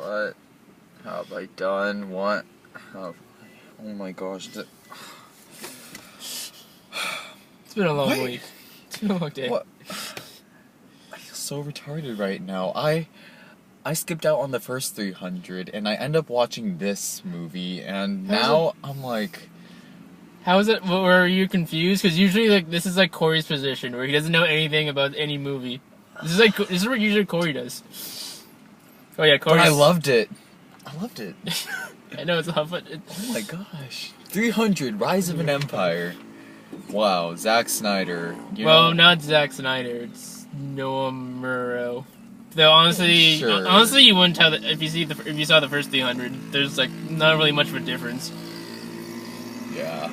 What have I done? What have I... Oh my gosh. It's been a long week. It's been a long day. What? I feel so retarded right now. I skipped out on the first 300 and I end up watching this movie and now I'm like... How is it? Were you confused? Because usually, like, this is like Corey's position, where he doesn't know anything about any movie. This is what usually Corey does. Oh yeah, Corey. But I loved it. I loved it. I know it's a but oh my gosh, 300, Rise of an Empire. Wow, Zack Snyder. Not Zack Snyder. It's Noah Murrow. Though honestly, you wouldn't tell that if you saw the first 300. There's like not really much of a difference. Yeah.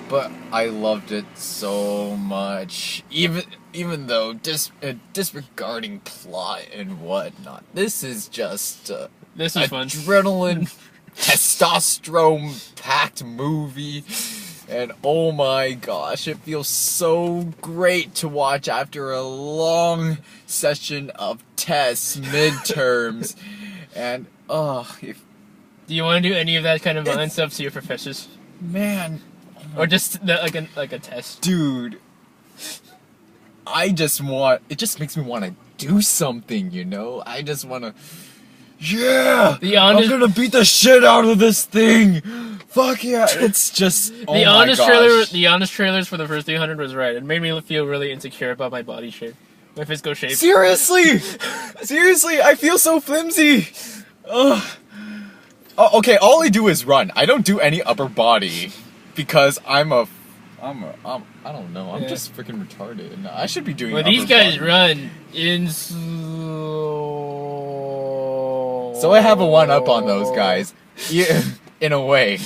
But I loved it so much, even though disregarding plot and whatnot. This is just this is fun. Adrenaline, testosterone packed movie, and oh my gosh, it feels so great to watch after a long session of tests, midterms, and do you want to do any of that kind of violent stuff to your professors? Man. Or just like a test. Dude. It just makes me want to do something, you know? I just want to... Yeah! I'm gonna beat the shit out of this thing! Fuck yeah! It's just... The honest trailers for the first 300 was right. It made me feel really insecure about my body shape. My physical shape. Seriously! Seriously, I feel so flimsy! Ugh. Oh, okay, all I do is run. I don't do any upper body because I don't know. I'm just freaking retarded. I should be doing. Well, these guys run in. So I have a one-up on those guys, yeah, in a way.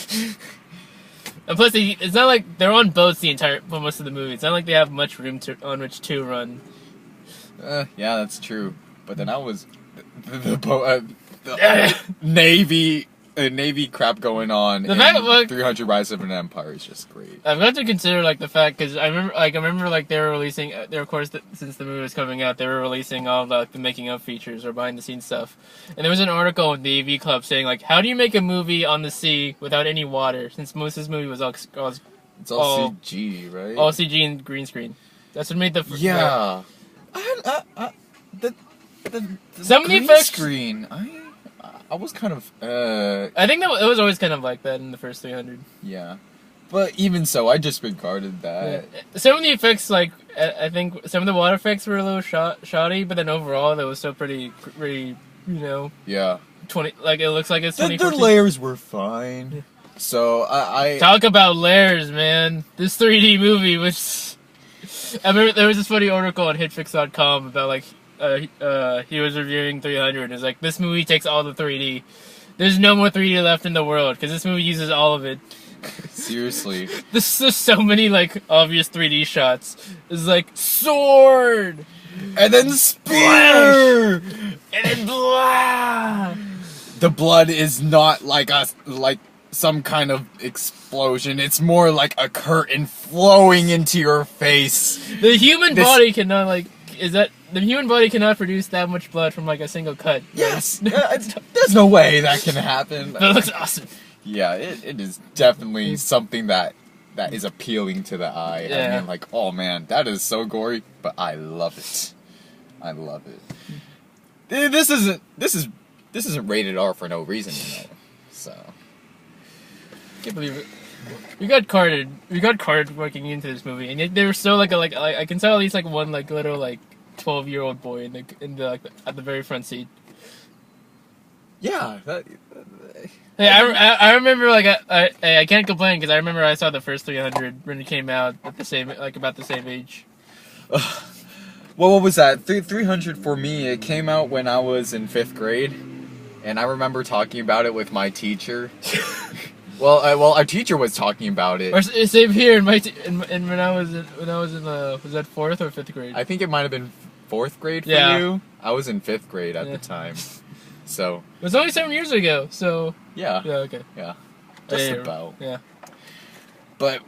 And plus, it's not like they're on boats for most of the movie. It's not like they have much room on which to run. Yeah, that's true. But then I was the Navy crap going on. The fact, 300 Rise of an Empire is just great. I've got to consider like the fact because I remember like they were releasing. Of course, since the movie was coming out, they were releasing all the making of features or behind the scenes stuff. And there was an article in the AV Club saying like, how do you make a movie on the sea without any water? Since most of this movie was all CG, right? All CG and green screen. That's what made the yeah. The some of the green effects screen. I was kind of I think that it was always kind of like that in the first 300. Yeah, but even so, I disregarded that. Yeah. Some of the effects, like I think some of the water effects were a little shoddy, but then overall, that was still pretty, you know. Yeah. It looks like it's 2014. The layers were fine. So I talk about layers, man. This 3D movie was. I remember there was this funny article on hitfix.com about like. He was reviewing 300 and it's like, this movie takes all the 3D. There's no more 3D left in the world because this movie uses all of it. Seriously. There's so many like obvious 3D shots. It's like sword and then spear and then blah. The blood is not like some kind of explosion. It's more like a curtain flowing into your face. The human body cannot the human body cannot produce that much blood from like a single cut. Yes, there's no way that can happen. But it looks awesome. Yeah, it is definitely something that is appealing to the eye. Yeah. I mean, like, oh man, that is so gory, but I love it. I love it. This isn't rated R for no reason, you know. So, can't believe it. We got carded working into this movie, and yet they were so like I can tell at least like one like little like 12-year-old boy at the very front seat. Yeah. Hey, I remember like I can't complain because I remember I saw the first 300 when it came out at the same about the same age. Well, what was that? 300 for me. It came out when I was in 5th grade, and I remember talking about it with my teacher. Well, our teacher was talking about it. Or same here when I was in was that 4th or 5th grade? I think it might have been 4th grade for you. I was in 5th grade at the time, so it was only 7 years ago. So yeah, okay, yeah, just about. Yeah, but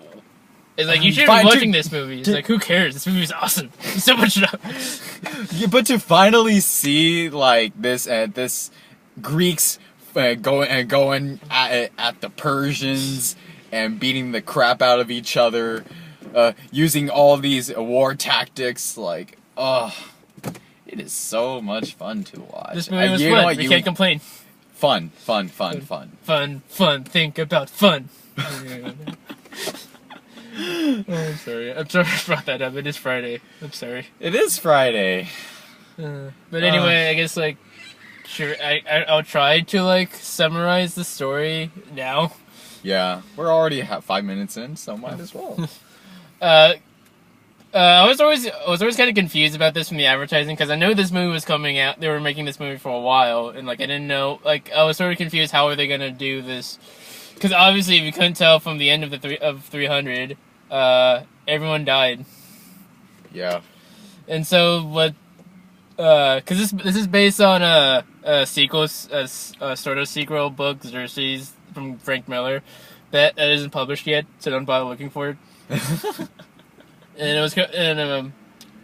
it's like you should be watching this movie. It's like, who cares? This movie's awesome. There's so much. Yeah, but to finally see like this Greeks going at the Persians and beating the crap out of each other, using all these war tactics. Like, it is so much fun to watch. This movie was fun. We can't complain. Fun. Fun. Think about fun. Oh, I'm sorry. I'm sorry I brought that up. It is Friday. I'm sorry. It is Friday. But anyway, I guess, like, sure, I'll try to, like, summarize the story now. Yeah, we're already 5 minutes in, so might as well. I was always kind of confused about this from the advertising, because I know this movie was coming out. They were making this movie for a while, and, like, I didn't know, like, I was sort of confused how are they gonna do this, because obviously if you couldn't tell from the end of 300, everyone died. Yeah. And so what? Because this is based on a sequel, a sort of sequel book, Xerxes from Frank Miller, that isn't published yet, so don't bother looking for it. And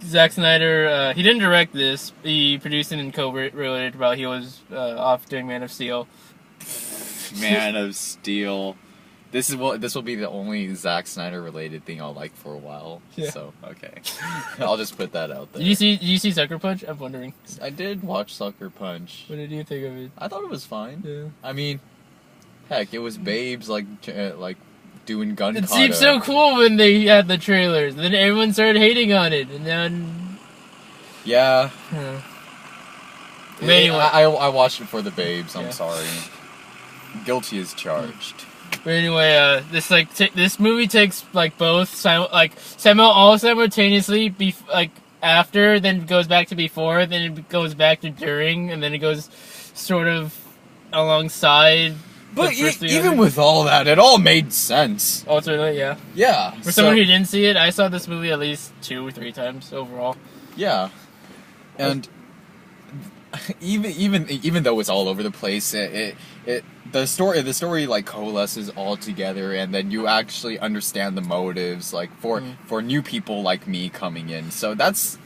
Zack Snyder, he didn't direct this. He produced it and co-wrote it while he was off doing Man of Steel. Man of Steel. This will be the only Zack Snyder related thing I'll like for a while. Yeah. So okay, I'll just put that out there. Did you see Sucker Punch? I'm wondering. I did watch Sucker Punch. What did you think of it? I thought it was fine. Yeah. I mean, heck, it was babes like doing gun. It seemed so cool when they had the trailers. Then everyone started hating on it, and then yeah. But anyway, I watched it for the babes. I'm Yeah. sorry. Guilty as charged. But anyway, this movie takes like both simultaneously, after, then goes back to before, then it goes back to during, and then it goes sort of alongside. But even with all that, it all made sense. Ultimately, yeah. Yeah. For someone who didn't see it, I saw this movie at least 2 or 3 times overall. Yeah. And even though it's all over the place, the story like coalesces all together, and then you actually understand the motives, like for new people like me coming in. So that's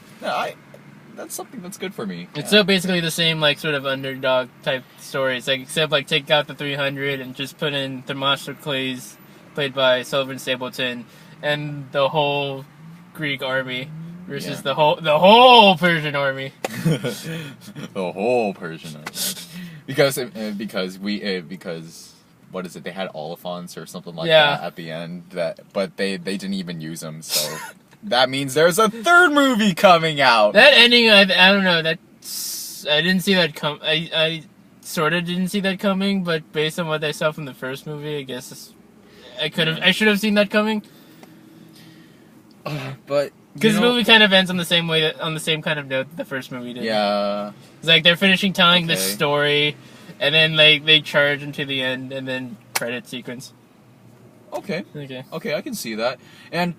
something that's good for me. It's so basically the same, like, sort of underdog type story. It's like, except like take out the 300 and just put in Themistocles, played by Sylvan Stapleton, and the whole Greek army versus the whole Persian army. The whole Persian army. Because what is it? They had Oliphants or something like that at the end. But they didn't even use them. So that means there's a third movie coming out. That ending, I don't know. I didn't see that come. I sort of didn't see that coming. But based on what I saw from the first movie, I guess I should have seen that coming. But because the movie kind of ends on the same way, on the same kind of note that the first movie did. Yeah. It's like they're finishing telling this story, and then they charge into the end, and then credit sequence. Okay, I can see that, and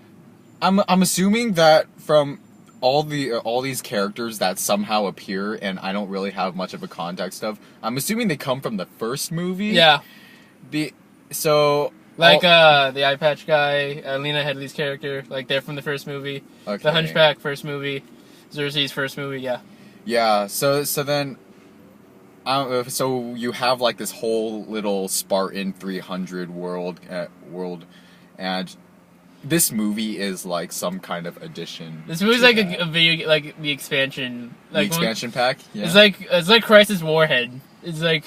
I'm assuming that from all these characters that somehow appear, and I don't really have much of a context of. I'm assuming they come from the first movie. Yeah. The eye patch guy, Lena Headey's character, like they're from the first movie. Okay. The Hunchback first movie, Xerxes first movie, yeah. Yeah. So then, so you have like this whole little Spartan 300 world, and this movie is like some kind of addition. This movie's like a video, like the expansion. Like the expansion pack. Yeah. It's like Crisis Warhead. It's like.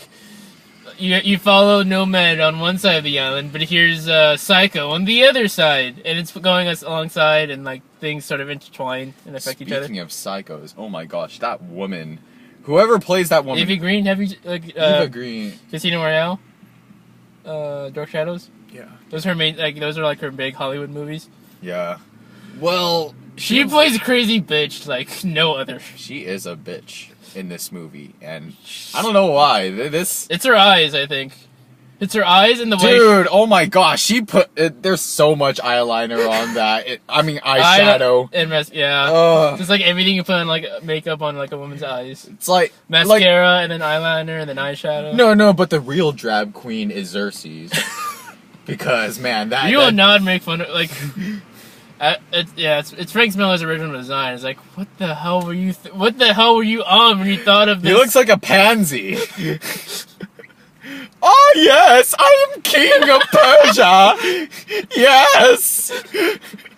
You follow Nomad on one side of the island, but here's Psycho on the other side, and it's going us alongside, and like things sort of intertwine and affect each other. Speaking of psychos, oh my gosh, that woman, whoever plays that woman, Eva Green, Eva Green, Casino Royale, Dark Shadows. Yeah, those are like her big Hollywood movies. Yeah, well, she plays a crazy bitch like no other. She is a bitch in this movie, and I don't know why. It's her eyes, I think. It's her eyes and the way. Dude, oh my gosh, she put. There's so much eyeliner on that. Eyeshadow. Just like everything you put on like makeup on like a woman's eyes. It's like mascara and then eyeliner and then eyeshadow. No, but the real drag queen is Xerxes. Because man, you will not make fun of like. It's Frank Miller's original design. It's like, what the hell were you? What the hell were you on when you thought of this? He looks like a pansy. Oh yes, I am king of Persia. Yes.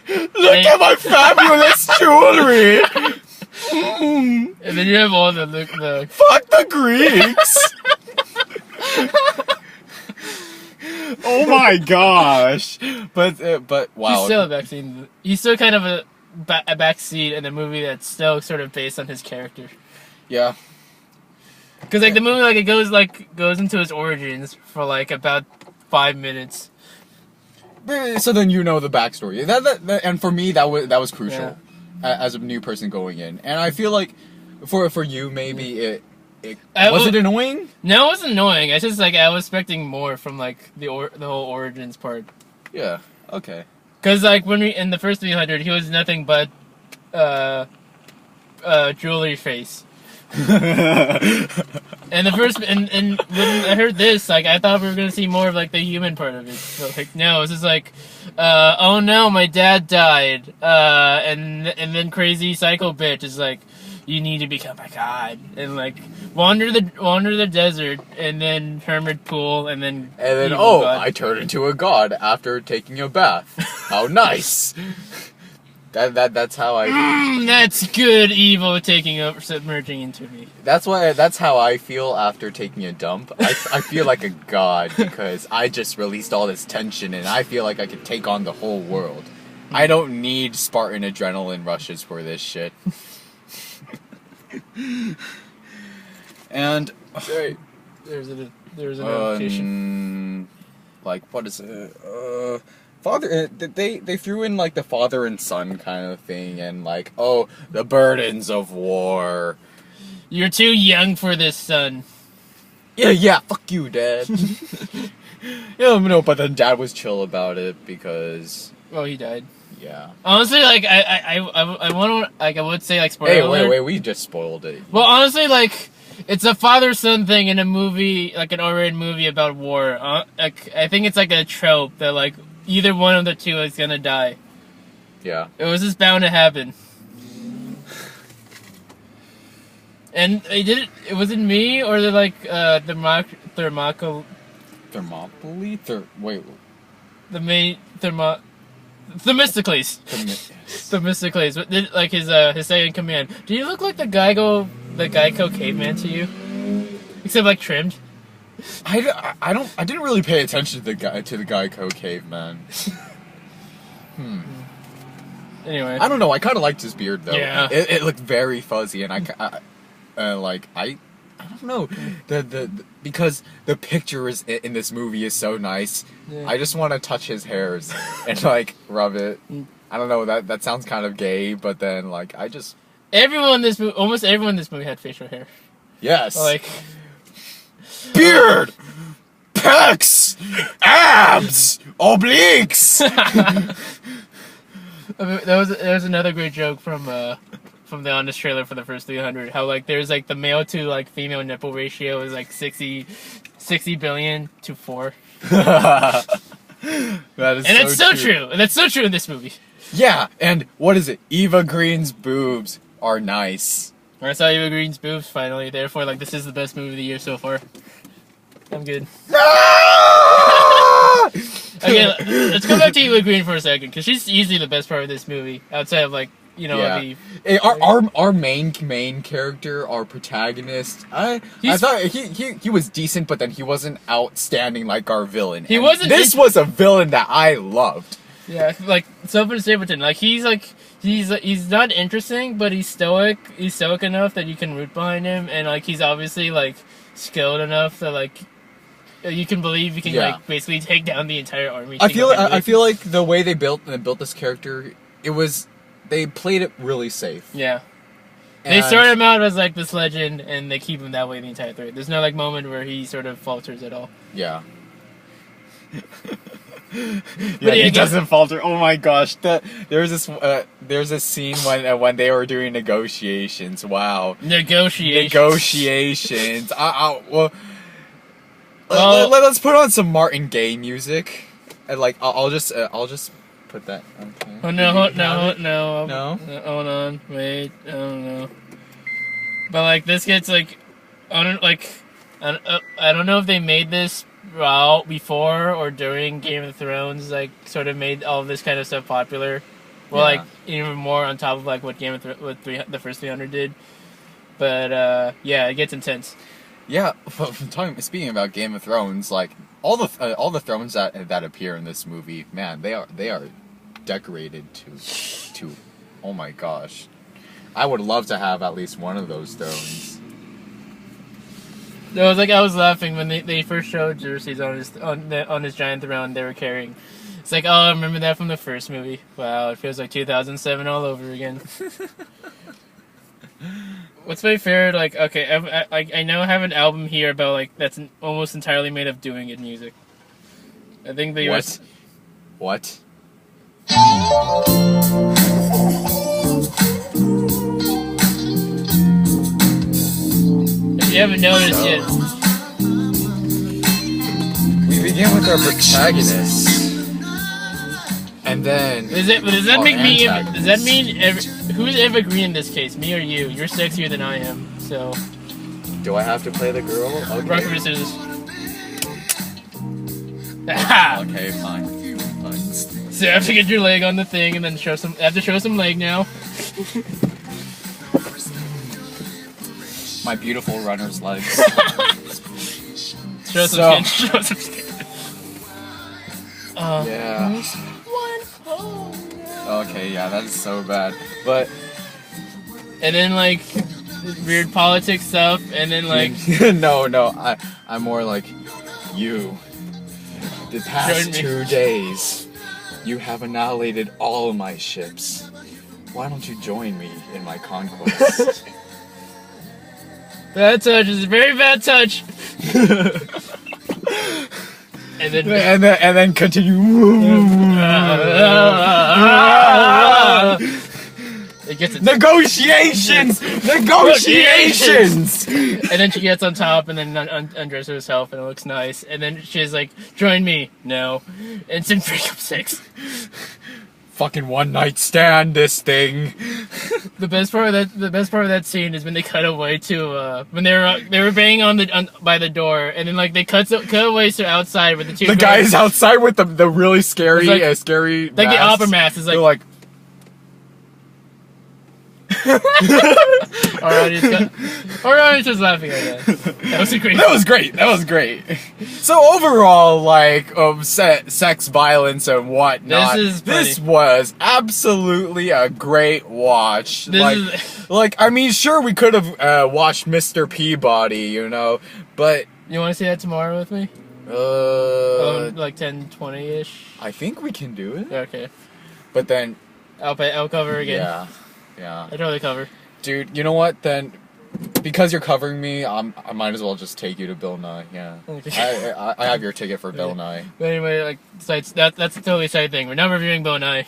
Look at my fabulous jewelry. And then you have all the Fuck the Greeks. Oh my gosh. But wow. He's still a backseat. He's still kind of a backseat in a movie that's still sort of based on his character. Yeah. Because like the movie, like it goes into his origins for like about 5 minutes. So then you know the backstory. That and for me that was crucial as a new person going in. And I feel like for you maybe it was it annoying? No, it wasn't annoying. It's just like I was expecting more from like the whole origins part. Yeah. Okay. Because like when we in the first 300, he was nothing but jewelry face. And the first and when I heard this, like I thought we were gonna see more of like the human part of it. But like no, it's just like, oh no, my dad died. And then crazy psycho bitch is like, you need to become a god and like wander the desert and then hermit pool and then oh, god. I turned into a god after taking a bath. How nice. That's how I. That's good evil taking over, submerging into me. That's how I feel after taking a dump. I feel like a god because I just released all this tension and I feel like I could take on the whole world. I don't need Spartan adrenaline rushes for this shit. And Right. There's a notification. Like what is it? Father, they threw in like the father and son kind of thing, and like, oh, the burdens of war. You're too young for this, son. Yeah, fuck you, Dad. Yeah, no, but then Dad was chill about it because. Oh, he died. Yeah. Honestly, like I want to like I would say like spoiler. Hey, wait, we just spoiled it. Well, honestly, like it's a father-son thing in a movie, like an R-rated movie about war. Like I think it's like a trope that like either one of the two is gonna die. Yeah. It was just bound to happen. And they did it. It wasn't me or the like Thermopylae. Wait. The main Themistocles. Themistocles. But did, like his second command. Do you look like the Geico caveman to you? Except like trimmed. I didn't really pay attention to the Geico caveman. Anyway. I don't know. I kind of liked his beard though. Yeah. It looked very fuzzy, and I don't know because the picture in this movie is so nice. Yeah. I just want to touch his hairs and like rub it. I don't know, that sounds kind of gay, but then like I just almost everyone in this movie had facial hair. Yes. Like beard, pecs, abs, obliques. There was another great joke from the Honest trailer for the first 300. How like there's like the male to like female nipple ratio is like 60 billion to 4. That is, and it's so true. And that's so true in this movie. Yeah, and what is it? Eva Green's boobs are nice. I saw Eva Green's boobs finally. Therefore, like this is the best movie of the year so far. I'm good. Okay, let's go back to Eva Green for a second, because she's easily the best part of this movie, outside of like, you know, our main character, our protagonist. I thought he was decent, but then he wasn't outstanding like our villain. He wasn't. This was a villain that I loved. Yeah, like Sylvan Stapleton. Like he's not interesting, but he's stoic. He's stoic enough that you can root behind him, and like he's obviously like skilled enough that like you can believe you can like basically take down the entire army. I feel like the way they built this character, they played it really safe. Yeah. They start him out as like this legend, and they keep him that way the entire thread. There's no like moment where he sort of falters at all. Yeah. He doesn't falter. Oh my gosh! There's a scene when they were doing negotiations. Wow. Negotiations. Let's put on some Martin Gaye music, and like I'll just put that. Okay. Oh no, no. No? Hold on, wait, I don't know. But like this gets like, I don't know if they made this out before or during Game of Thrones, like sort of made all of this kind of stuff popular. Well, Yeah. like even more on top of like what the first 300 did. But yeah, it gets intense. Yeah, speaking about Game of Thrones, like all the thrones that appear in this movie, man, they are decorated to oh my gosh. I would love to have at least one of those thrones. It was like I was laughing when they first showed Cersei's on his giant throne they were carrying. It's like, oh, I remember that from the first movie. Wow, it feels like 2007 all over again. What's my favorite? Like, okay, I now have an album here about like that's almost entirely made of doing it music. I think they What? If you haven't noticed yet, We begin with our protagonist, and then does that our make me? antagonist. Does that mean who's Eva Green in this case? Me or you? You're sexier than I am, so. Do I have to play the girl? Okay. Rock, paper, scissors. Okay, fine. So you have to get your leg on the thing and then show some leg now. My beautiful runner's legs. Show some skin. Show some skin. Yeah. Okay, yeah, that is so bad. But And then like weird politics stuff, and then like no, I'm more like you. The past Join me. 2 days, you have annihilated all of my ships. Why don't you join me in my conquest? bad touch is a very bad touch. And then and then continue. it gets Negotiations! Negotiations! and then she gets on top and then undresses herself and it looks nice. And then she's like, "Join me." No. Instant breakup sex. Fucking one night stand, this thing. The best part of that scene is when they cut away to when they were banging by the door, and then like they cut away to outside with the two. The guys outside with the really scary, It's scary. like the masks. opera mask is They're like. like, Our audience was laughing at that. That was a great. That was great. So overall, like, sex, violence, and whatnot. This was absolutely a great watch. I mean, sure, we could have watched Mr. Peabody, you know, but You want to see that tomorrow with me? Like 10:20ish. I think we can do it. Okay. But then, I'll cover again. yeah. I totally cover. Dude, you know what? Then, because you're covering me, I might as well just take you to Bill Nye. Yeah, Okay. I have your ticket for Bill Nye. But anyway, like that's a totally side thing. We're not reviewing Bill Nye.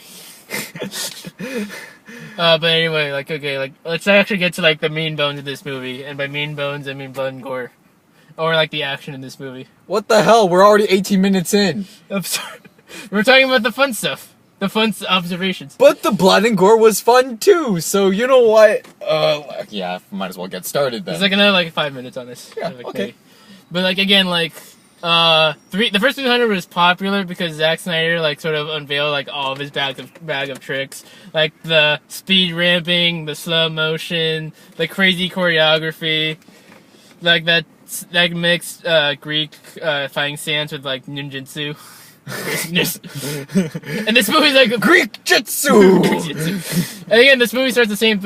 But anyway, like okay, like let's actually get to like the mean bones of this movie, and by mean bones I mean blood and gore, or like the action in this movie. What the hell? We're already 18 minutes in. I'm sorry. We're talking about the fun stuff, the fun observations. But the blood and gore was fun too. So you know what? Yeah, might as well get started then. There's like another 5 minutes on this. Yeah, Like, okay. maybe. But like again, like the first 300 was popular because Zack Snyder like sort of unveiled like all of his bag of tricks, like the speed ramping, the slow motion, the crazy choreography, like that mixed Greek fighting stance with like ninjutsu. And this movie's like Greek Jitsu. And again, this movie starts the same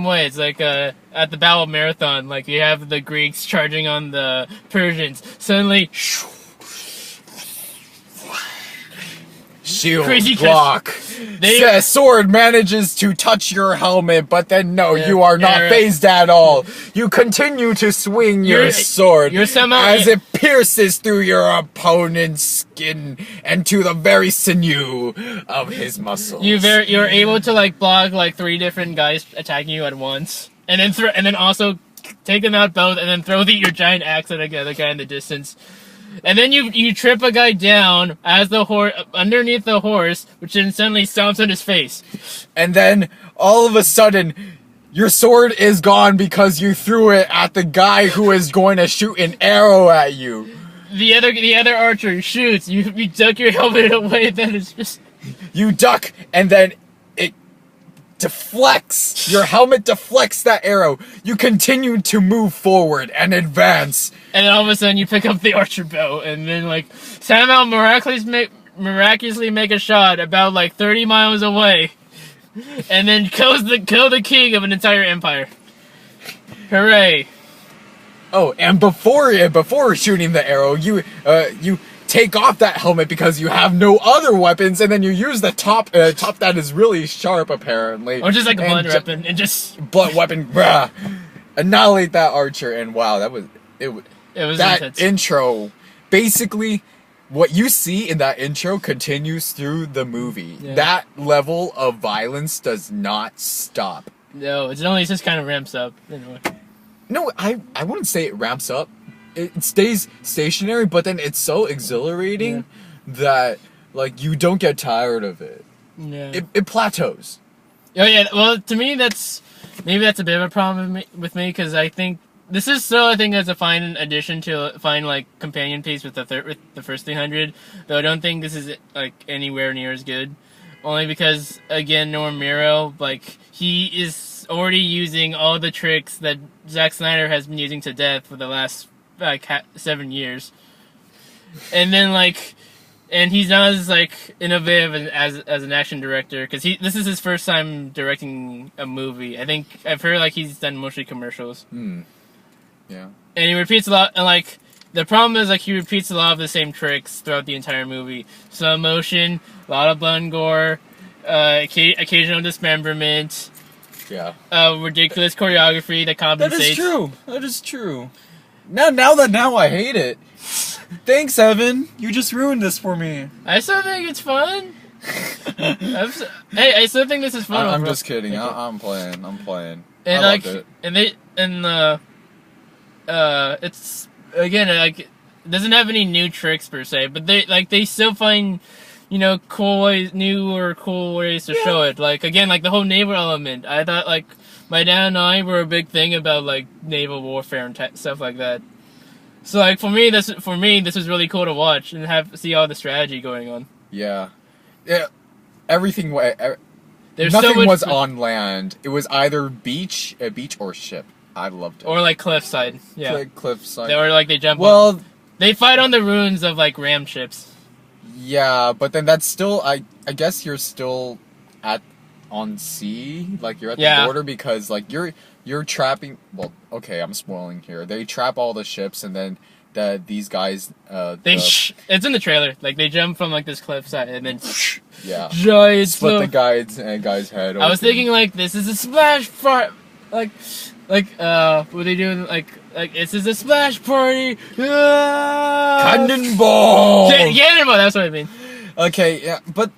way. It's like at the Battle of Marathon, like you have the Greeks charging on the Persians. Suddenly, Shield Crazy block. The sword manages to touch your helmet, but then no, you are not phased at all. You continue to swing your sword as it pierces through your opponent's skin and to the very sinew of his muscles. You're able to like block like 3 different guys attacking you at once, and then also take them out both, and then throw your giant axe at the other guy in the distance. And then you trip a guy down as the horse underneath the horse, which then suddenly stomps on his face. And then all of a sudden, your sword is gone because you threw it at the guy who is going to shoot an arrow at you. The other archer shoots. You duck your helmet away. Then it's just You duck, and then it deflects. Your helmet deflects that arrow. You continue to move forward and advance. and then all of a sudden you pick up the archer bow, and then like somehow miraculously make a shot about like 30 miles away, and then kill the king of an entire empire. Hooray! Oh, and before shooting the arrow, you take off that helmet because you have no other weapons, and then you use the top that is really sharp, apparently. Or just like a blunt weapon, and just blunt weapon, bruh, annihilate that archer. And wow, that was that intense. intro. Basically, what you see in that intro continues through the movie. Yeah. That level of violence does not stop. No, it just kind of ramps up. Anyway. No, I wouldn't say it ramps up. It stays stationary, but then it's so exhilarating that like you don't get tired of it. Yeah. It plateaus. Oh yeah. Well, to me, that's a bit of a problem with me because I think this is still as a fine addition to fine like companion piece with the first 300. Though I don't think this is like anywhere near as good. Only because again, Norm Miro, like he is already using all the tricks that Zack Snyder has been using to death for the last like 7 years, and then like, and he's not as like innovative as an action director because this is his first time directing a movie. I think I've heard like he's done mostly commercials. Yeah. And he repeats a lot, and like the problem is like he repeats a lot of the same tricks throughout the entire movie. Slow motion, a lot of blood and gore, occasional dismemberment. Yeah. Ridiculous choreography that compensates. That is true. Now I hate it. Thanks, Evan. You just ruined this for me. I still think it's fun. I still think this is fun. I'm just kidding. I'm playing. And I like, loved it. it's again like it doesn't have any new tricks per se, but they still find cool ways to show it. Like again, like the whole naval element. I thought like my dad and I were a big thing about like naval warfare and stuff like that. So like for me this was really cool to watch and see all the strategy going on. Yeah. Everything. There's Nothing so much was on land. It was either a beach or ship. I loved it. or like cliffside. Yeah, Cliffside. or like they jump. Well, they fight on the ruins of like ram ships. yeah, but then that's still. I guess you're still on sea. Like you're at the border because like you're trapping. Well, okay, I'm spoiling here. They trap all the ships and then these guys. It's in the trailer. Like they jump from like this cliffside and then. Yeah. Giant Split the guy's head. I was thinking like this is a splash part. Like what are they doing? Like this is a splash party. Cannonball. Cannonball. That's what I mean. Okay, yeah, but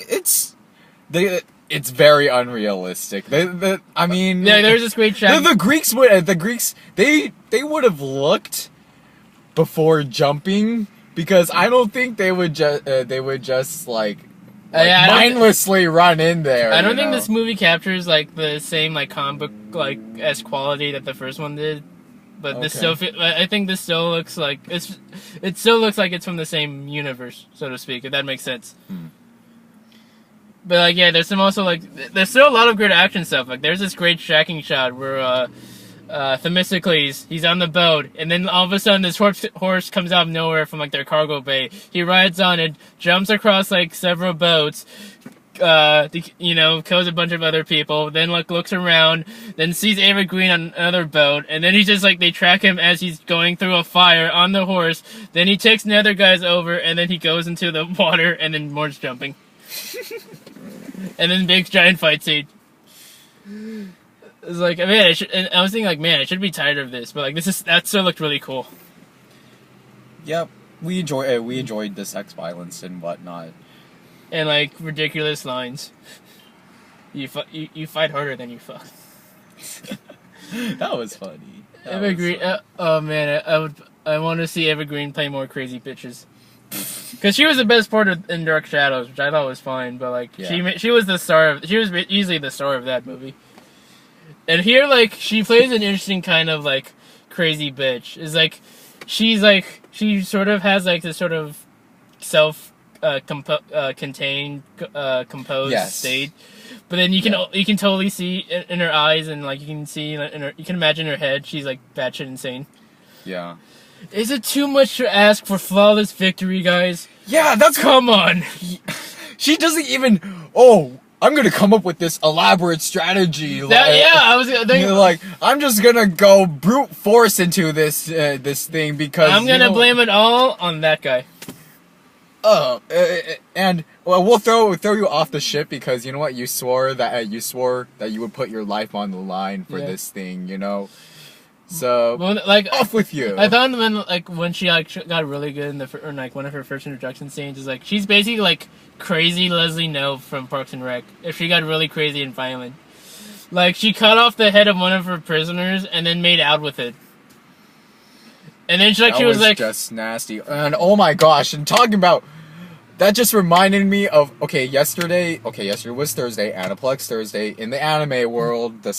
it's very unrealistic. I mean, yeah, there's this great shot. The Greeks they would have looked before jumping because I don't think they would just mindlessly run in there. I don't think this movie captures like the same like comic book as quality that the first one did. But this still, I think this still looks like it still looks like it's from the same universe, so to speak. If that makes sense. But like, yeah, there's still a lot of good action stuff. Like, there's this great tracking shot where Themistocles, he's on the boat, and then all of a sudden this horse comes out of nowhere from like their cargo bay. He rides on it, jumps across like several boats. Kills a bunch of other people, then looks around, then sees Eva Green on another boat, and then he's just like, they track him as he's going through a fire on the horse, then he takes the other guys over, and then he goes into the water, and then more jumping. And then big giant fight scene. It's like, man, I was thinking like, man, I should be tired of this, but like, that still looked really cool. Yep, we enjoyed the sex violence and whatnot. And like ridiculous lines. You fight harder than you fuck. That was funny. I agree. Oh man, I want to see Eva Green play more crazy bitches. Because she was the best part in Dark Shadows, which I thought was fine, but like she was the star of, she was easily the star of that movie. And here, like, she plays an interesting kind of like crazy bitch. Is like she sort of has like this sort of self contained composed state, but then you can totally see in her eyes, and like you can see you can imagine in her head she's like batshit insane. Yeah. Is it too much to ask for flawless victory, guys? Yeah, that's come on. She doesn't even. Oh, I'm gonna come up with this elaborate strategy. I was thinking, like, I'm just gonna go brute force into this thing because I'm gonna blame it all on that guy. And well, we'll throw you off the ship because you know what? You swore that you would put your life on the line for this thing. You know. So like off with you. I thought when she got really good in one of her first introduction scenes is like she's basically like crazy Leslie Knope from Parks and Rec if she got really crazy and violent. Like she cut off the head of one of her prisoners and then made out with it. And then she was like just nasty. And oh my gosh! And talking about. That just reminded me of yesterday was Thursday, Aniplex Thursday. In the anime world, the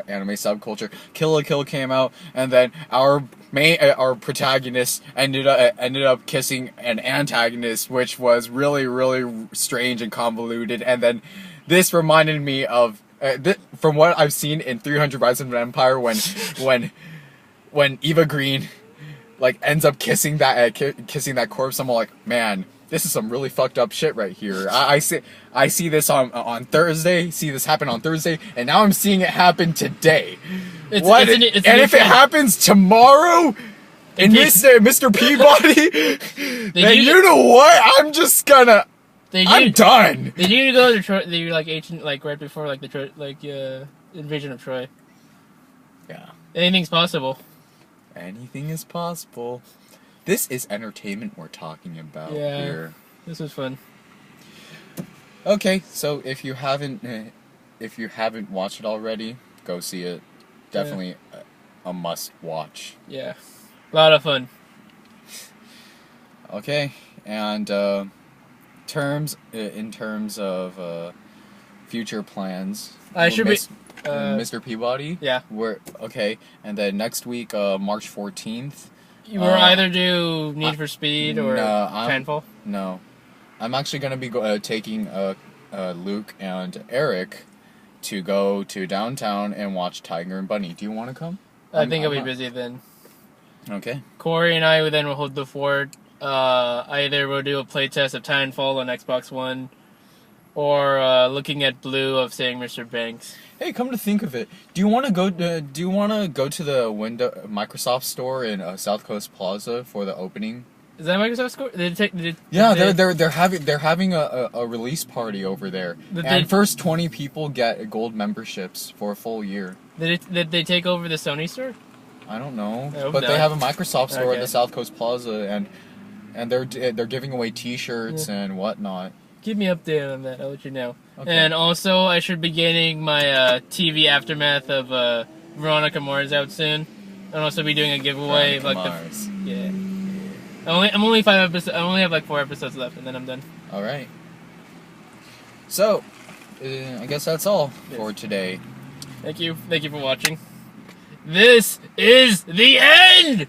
anime subculture, Kill la Kill came out, and then our protagonist ended up kissing an antagonist, which was really, really strange and convoluted. And then this reminded me of from what I've seen in 300 Rise of an Empire when Eva Green like ends up kissing that corpse. I'm like, man. This is some really fucked up shit right here. I see this on Thursday. See this happen on Thursday, and now I'm seeing it happen today. And if it happens tomorrow, in Mr. Peabody, then you know what? I'm just gonna. I'm done. Did you go to Troy? They were like ancient, like right before like the invasion of Troy. Yeah. Anything's possible. Anything is possible. This is entertainment we're talking about here. This was fun. Okay, so if you haven't watched it already, go see it. Definitely a must watch. Yeah, a lot of fun. Okay, and in terms of future plans, Mr. Peabody. Yeah. And then next week, March 14th. You will either do Need for Speed or Titanfall? No. I'm actually going to be taking Luke and Eric to go to downtown and watch Tiger and Bunny. Do you want to come? I think I'll be busy then. Okay. Corey and I will hold the fort. Either we'll do a playtest of Titanfall on Xbox One, or looking at Blue of saying Mr. Banks. Hey, come to think of it, do you want to go to the Microsoft store in South Coast Plaza for the opening? Is that Microsoft store? They're having a release party over there, and first 20 people get gold memberships for a full year. Did they take over the Sony store? I don't know, but they have a Microsoft store at the South Coast Plaza, and they're giving away T-shirts and whatnot. Keep me updated on that. I'll let you know. Okay. And also, I should be getting my TV aftermath of Veronica Mars out soon, and also be doing a giveaway Veronica of Mars. I'm only 5 episodes. I only have like 4 episodes left, and then I'm done. All right. So, I guess that's all for today. Thank you for watching. This is the end.